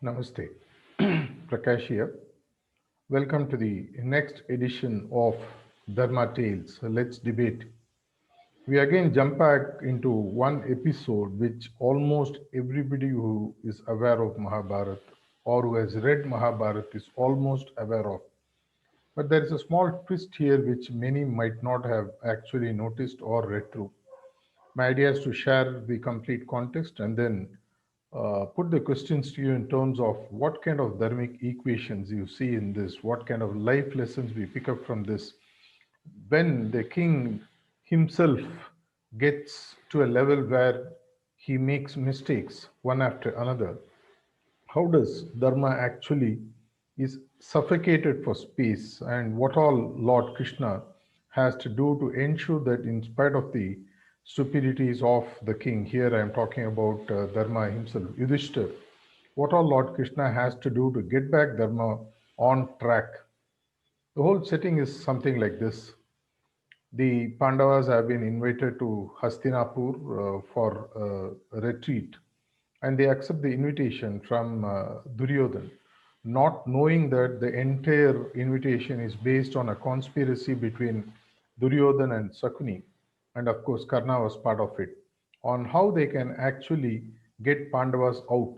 Namaste. Prakash here. Welcome to the next edition of Dharma Tales. Let's debate. We again jump back into one episode which almost everybody who is aware of Mahabharata or who has read Mahabharata is almost aware of. But there is a small twist here which many might not have actually noticed or read through. My idea is to share the complete context and then put the questions to you in terms of what kind of dharmic equations you see in this, what kind of life lessons we pick up from this. When the king himself gets to a level where he makes mistakes one after another, how does dharma actually is suffocated for space, and what all Lord Krishna has to do to ensure that in spite of the stupidities of the king, here I am talking about Dharma himself, Yudhishthir, what all Lord Krishna has to do to get back Dharma on track. The whole setting is something like this. The Pandavas have been invited to Hastinapur for a retreat, and they accept the invitation from Duryodhan, not knowing that the entire invitation is based on a conspiracy between Duryodhan and Sakuni, and of course Karna was part of it, on how they can actually get Pandavas out,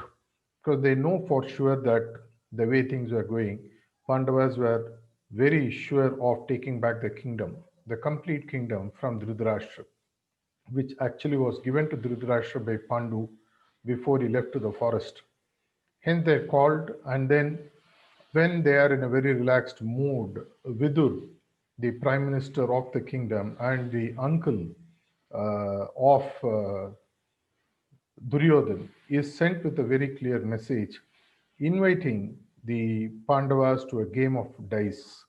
because they know for sure that the way things were going, Pandavas were very sure of taking back the kingdom, the complete kingdom from Dhritarashtra, which actually was given to Dhritarashtra by Pandu before he left to the forest. Hence they're called, and then when they are in a very relaxed mood, Vidur, the prime minister of the kingdom and the uncle of Duryodhan, is sent with a very clear message inviting the Pandavas to a game of dice.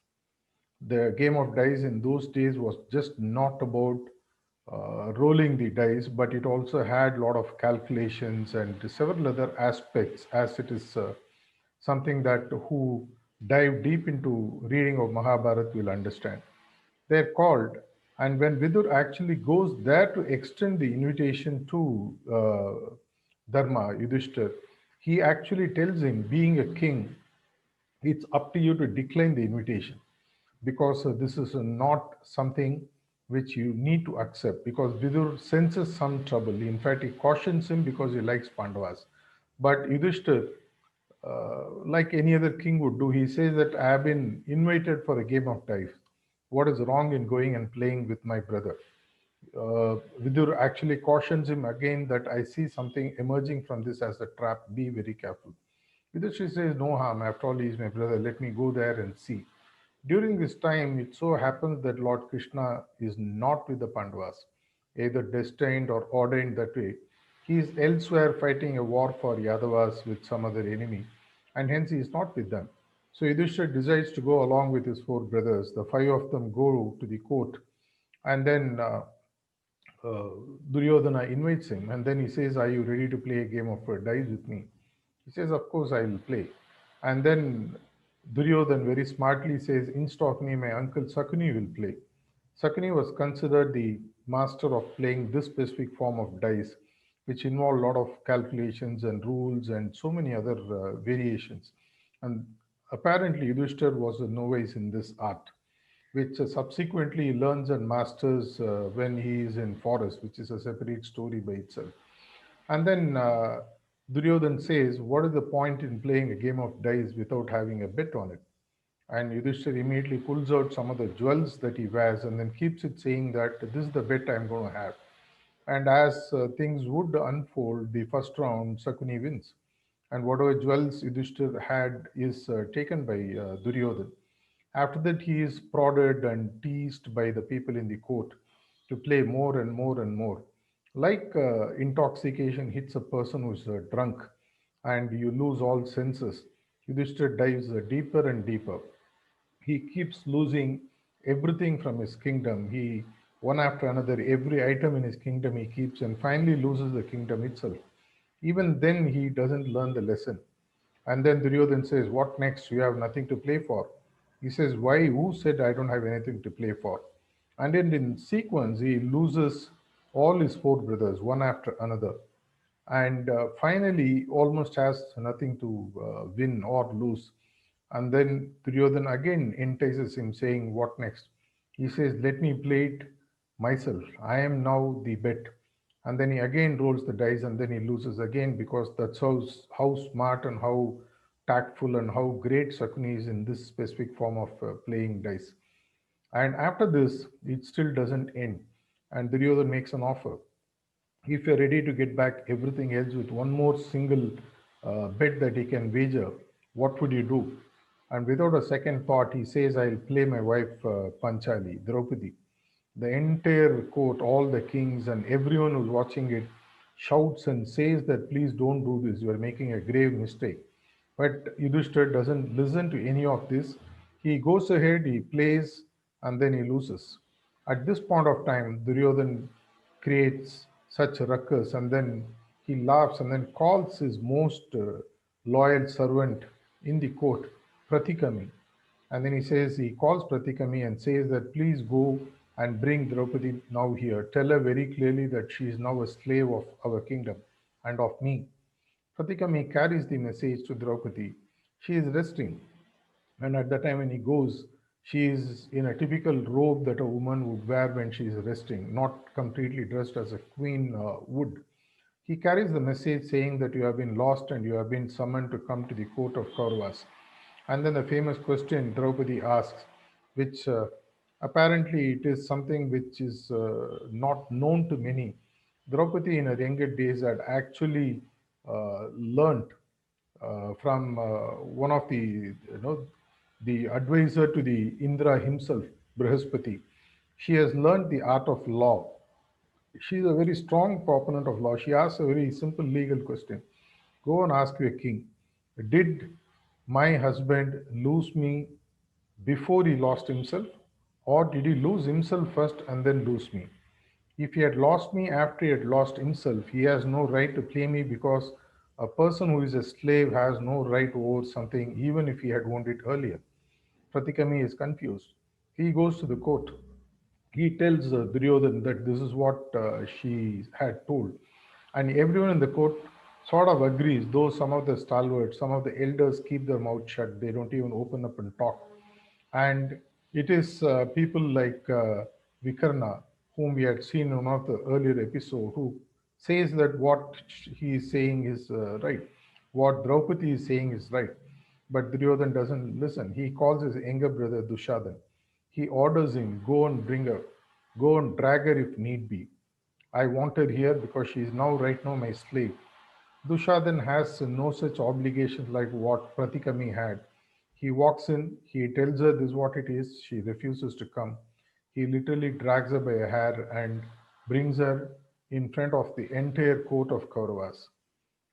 The game of dice in those days was just not about rolling the dice, but it also had a lot of calculations and several other aspects, as it is something that who dive deep into reading of Mahabharata will understand. They're called, and when Vidur actually goes there to extend the invitation to Dharma, Yudhishthir, he actually tells him, being a king, it's up to you to decline the invitation, because this is not something which you need to accept, because Vidur senses some trouble. In fact, he cautions him because he likes Pandavas. But Yudhishthir, like any other king would do, he says that I have been invited for a game of dice. What is wrong in going and playing with my brother? Vidur actually cautions him again that I see something emerging from this as a trap. Be very careful. Yudhishthira says, no harm. After all, he is my brother. Let me go there and see. During this time, it so happens that Lord Krishna is not with the Pandavas, either destined or ordained that way. He is elsewhere fighting a war for Yadavas with some other enemy, and hence he is not with them. So Yudhishthira decides to go along with his four brothers. The five of them go to the court, and then uh, Duryodhana invites him, and then he says, are you ready to play a game of dice with me? He says, of course I will play. And then Duryodhan very smartly says, instead of me, my uncle Sakuni will play. Sakuni was considered the master of playing this specific form of dice, which involved a lot of calculations and rules and so many other variations. And apparently, Yudhishthir was a novice in this art, which subsequently he learns and masters when he is in forest, which is a separate story by itself. And then Duryodhan says, what is the point in playing a game of dice without having a bet on it? And Yudhishthir immediately pulls out some of the jewels that he wears and then keeps it, saying that this is the bet I'm going to have. And as things would unfold, the first round, Sakuni wins. And whatever jewels Yudhishthir had is taken by Duryodhan. After that, he is prodded and teased by the people in the court to play more and more and more. Like intoxication hits a person who's drunk and you lose all senses, Yudhishthir dives deeper and deeper. He keeps losing everything from his kingdom. He, one after another, every item in his kingdom he keeps, and finally loses the kingdom itself. Even then, he doesn't learn the lesson. And then Duryodhan says, what next? You have nothing to play for. He says, why? Who said I don't have anything to play for? And then in sequence, he loses all his four brothers, one after another. and finally almost has nothing to win or lose. And then Duryodhan again entices him, saying, "What next?" He says, "Let me play it myself. I am now the bet." And then he again rolls the dice, and then he loses again, because that's how smart and how tactful and how great Sakuni is in this specific form of playing dice. And after this, it still doesn't end. And Duryodhan makes an offer. If you're ready to get back everything else with one more single bet that he can wager, what would you do? And without a second thought, he says, "I'll play my wife Panchali, Draupadi." The entire court, all the kings and everyone who's watching it, shouts and says that, "Please don't do this. You are making a grave mistake." But Yudhishthir doesn't listen to any of this. He goes ahead, he plays, and then he loses. At this point of time, Duryodhan creates such a ruckus, and then he laughs and then calls his most loyal servant in the court, Pratikami. And then he calls Pratikami and says that, "Please go and bring Draupadi now here. Tell her very clearly that she is now a slave of our kingdom and of me." Pratikami carries the message to Draupadi. She is resting, and at the time when he goes, she is in a typical robe that a woman would wear when she is resting, not completely dressed as a queen would. He carries the message saying that you have been lost and you have been summoned to come to the court of Kauravas. And then the famous question Draupadi asks, which apparently it is something which is not known to many. Draupadi in her younger days had actually learnt from one of the advisor to the Indra himself, Brihaspati. She has learned the art of law. She is a very strong proponent of law. She asks a very simple legal question. Go and ask your king, did my husband lose me before he lost himself? Or did he lose himself first and then lose me? If he had lost me after he had lost himself, he has no right to claim me, because a person who is a slave has no right over something even if he had owned it earlier. Pratikami is confused. He goes to the court. He tells Duryodhan that this is what she had told. And everyone in the court sort of agrees, though some of the stalwarts, some of the elders keep their mouth shut. They don't even open up and talk. And it is people like Vikarna, whom we had seen in one of the earlier episode, who says that what he is saying is right, what Draupadi is saying is right. But Duryodhan doesn't listen. He calls his younger brother Dushadan. He orders him, "Go and bring her, go and drag her if need be. I want her here because she is now, right now, my slave." Dushadan has no such obligations like what Pratikami had. He walks in, he tells her this is what it is, she refuses to come. He literally drags her by a hair and brings her in front of the entire court of Kauravas.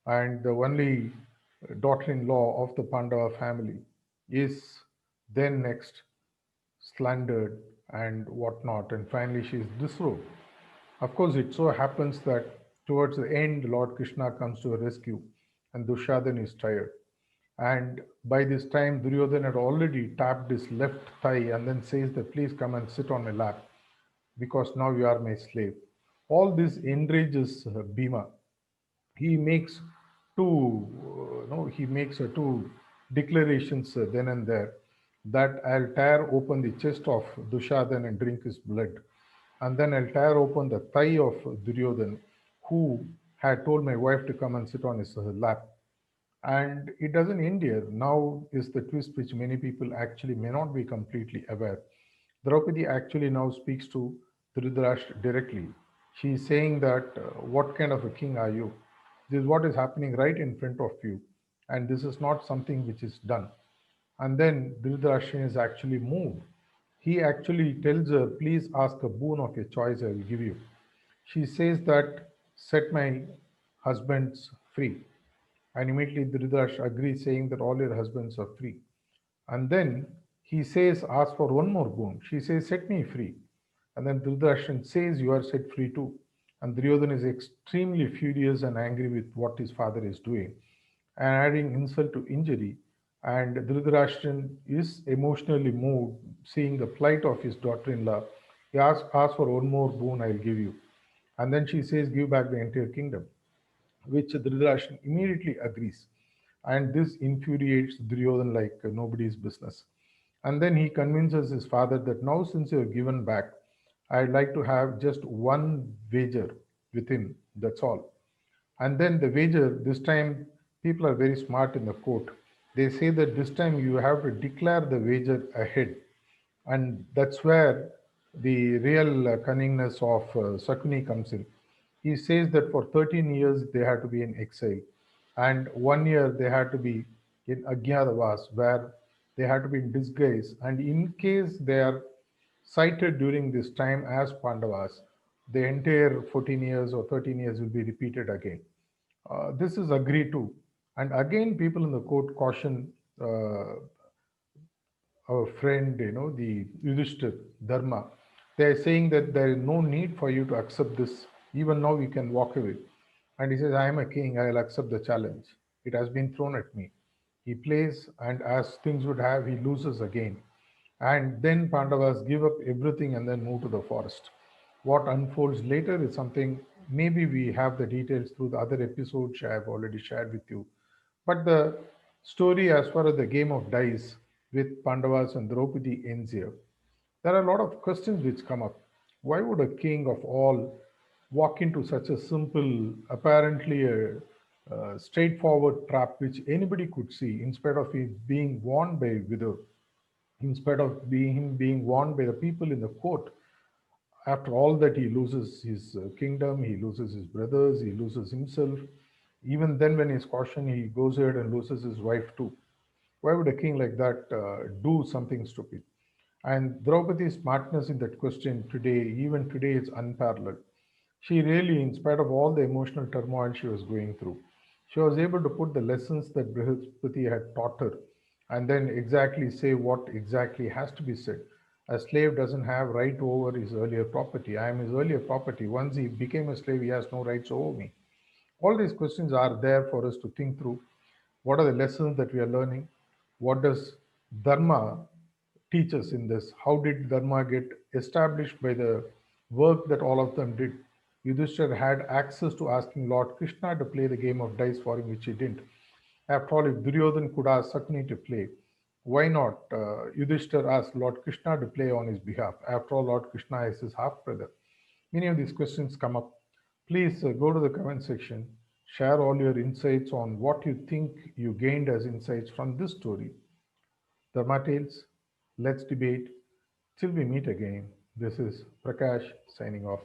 And the only daughter in law of the Pandava family is then next slandered and whatnot, and finally she is disrobed. Of course, it so happens that towards the end, Lord Krishna comes to a rescue, and Dushadan is tired. And by this time, Duryodhan had already tapped his left thigh and then says that, "Please come and sit on my lap, because now you are my slave." All this enrages Bhima. He makes two declarations then and there, that I'll tear open the chest of Dushadan and drink his blood, and then I'll tear open the thigh of Duryodhan, who had told my wife to come and sit on his lap. And it doesn't end here. Now is the twist which many people actually may not be completely aware. Draupadi actually now speaks to Dhritarashtra directly. She is saying that, "What kind of a king are you? This is what is happening right in front of you, and this is not something which is done." And then Dhritarashtra is actually moved. He actually tells her, "Please ask a boon of your choice, I will give you." She says that, "Set my husbands free." And immediately Dhritarashtra agrees, saying that all your husbands are free. And then he says, "Ask for one more boon." She says, "Set me free." And then Dhritarashtra says, "You are set free too." And Duryodhana is extremely furious and angry with what his father is doing, and adding insult to injury. And Dhritarashtra is emotionally moved, seeing the plight of his daughter-in-law. He asks, "Ask for one more boon, I'll give you." And then she says, "Give back the entire kingdom." which Dhritarashtra immediately agrees. And this infuriates Duryodhan like nobody's business. And then he convinces his father that now, since you have given back, I'd like to have just one wager with him. That's all. And then the wager, this time, people are very smart in the court. They say that this time you have to declare the wager ahead. And that's where the real cunningness of Sakuni comes in. He says that for 13 years they had to be in exile, and 1 year they had to be in Agyadavas, where they had to be in disguise. And in case they are cited during this time as Pandavas, the entire 14 years or 13 years will be repeated again. This is agreed to. And again, people in the court caution our friend, the Yudhishthir Dharma. They are saying that there is no need for you to accept this. Even now, you can walk away. And he says, I am a king, I will accept the challenge. It has been thrown at me. He plays, and as things would have, he loses again. And then Pandavas give up everything and then move to the forest. What unfolds later is something maybe we have the details through the other episodes I have already shared with you. But the story, as far as the game of dice with Pandavas and Draupadi ends here, there are a lot of questions which come up. Why would a king of all walk into such a simple, apparently a, straightforward trap which anybody could see, instead of it being warned by Vidur, instead of him being warned by the people in the court? After all that, he loses his kingdom, he loses his brothers, he loses himself. Even then, when he's cautioned, he goes ahead and loses his wife too. Why would a king like that do something stupid? And Draupadi's smartness in that question today, even today, is unparalleled. She really, in spite of all the emotional turmoil she was going through, she was able to put the lessons that Brihaspati had taught her and then exactly say what exactly has to be said. A slave doesn't have right over his earlier property. I am his earlier property. Once he became a slave, he has no rights over me. All these questions are there for us to think through. What are the lessons that we are learning? What does Dharma teach us in this? How did Dharma get established by the work that all of them did? Yudhishthir had access to asking Lord Krishna to play the game of dice for him, which he didn't. After all, if Duryodhan could ask Sakni to play, why not Yudhishthir ask Lord Krishna to play on his behalf? After all, Lord Krishna is his half brother. Many of these questions come up. Please go to the comment section, share all your insights on what you think you gained as insights from this story. Dharma Tales, let's debate. Till we meet again, this is Prakash signing off.